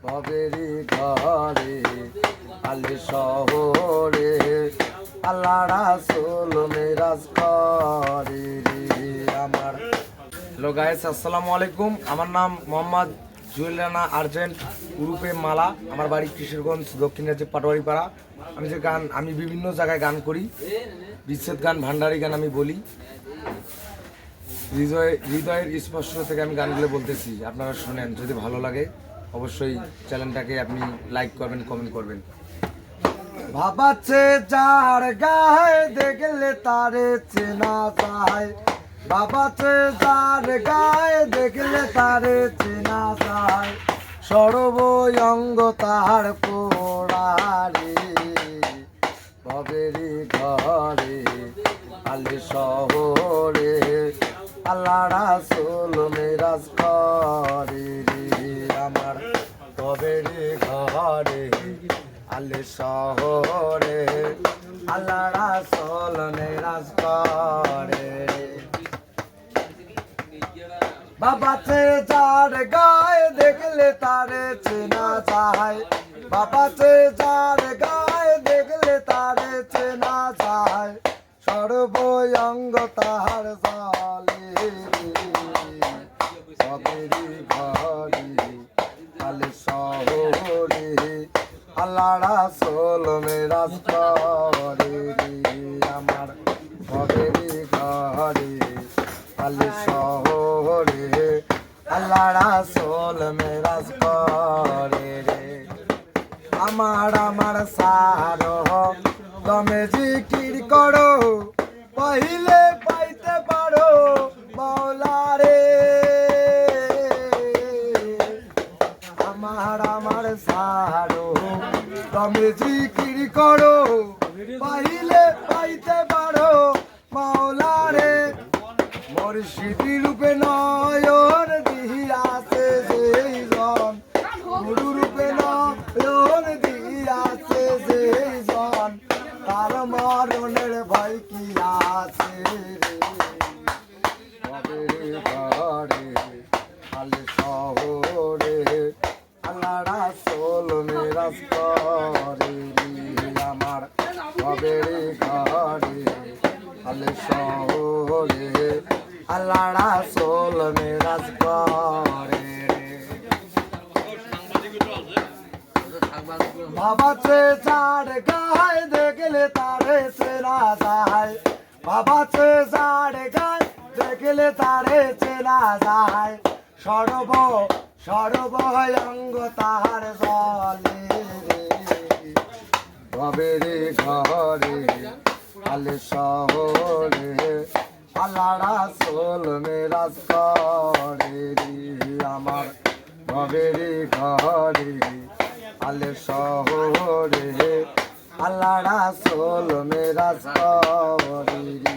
ভবেরি ঘরে আলে শহরে আল্লাহ রাসূল মেরাজ করে রে আমার। হ্যালো গাইস, আসসালামু আলাইকুম। আমার নাম মোহাম্মদ জুয়েল রানা আর্জেন্ট উরুপে মালা। আমার বাড়ি কিশোরগঞ্জ, দক্ষিণ রাজ্যে পাটোয়ারি পাড়া। আমি বিভিন্ন জায়গায় গান করি, বিচ্ছেদ গান, ভান্ডারি গান আমি বলি। হৃদয়ের স্পর্শ থেকে আমি গানগুলো বলতেছি, আপনারা শোনেন। যদি ভালো লাগে অবশ্যই চ্যানেলটাকে আপনি লাইক করবেন, কমেন্ট করবেন। ভাবাচ্ছে যার গায়ে দেখলে তারে চেনা যায়, বাবাচ্ছে যার গায়ে দেখলে তারে চেনা যায়, সর্বঙ্গ তার পোড়ারে ভবেরি ঘরে আলে শহরে আল্লাহ রাসূল মেরাজ করে রে আমার। ভবেরি ঘরে আলে শহরে আল্লাহ রাসূল মেরাজ করে। বাবাতে যার গায়ে দেখলে তারে চেনা যায়, বাবাতে যার গায়ে দেখলে তারে চেনা যায়, সর্বঙ্গ তাহার জালে ভবেরি ঘরে আলে শহরে আল্লাহ রাসূল মেরাজ করে রে আমার। ভবেরি ঘরে আলে শহরে আল্লাহ রাসূল মেরাজ করে রে আমার। আমার সারো তুমি জিকির করো, পহিলে পাইতে পারো মাওলা রে। আমার সারো তুমি জিকির করো, পহিলে পাইতে পারো মাওলা রে। মুর্শিদি রূপে নয়ন দিয়াছে যেই জন, গুরু রূপে নয়ন দিয়াছে যেই জন, তার মরণের ভয় কি আছে রে। ভবেরি ঘরে আলে শহরে আল্লাহ রাসূল মেরাজ করে রে আমার। ভবেরি ঘরে আলে শহরে আল্লাহ রাসূল মেরাজ করে রে। বাবাতে যার গায়ে দেখলে তারে চেনা যায়, বাবাতে যার গায়ে দেখলে তারে চেনা যায়, সর্বঙ্গ তাহার জলে রে ভবেরি ঘরে আলে শহরে আল্লাহ রাসূল মেরাজ করে রে আমার। ভবেরি ঘরে আলে শহরে আল্লাহ রাসূল মেরাজ করে রে।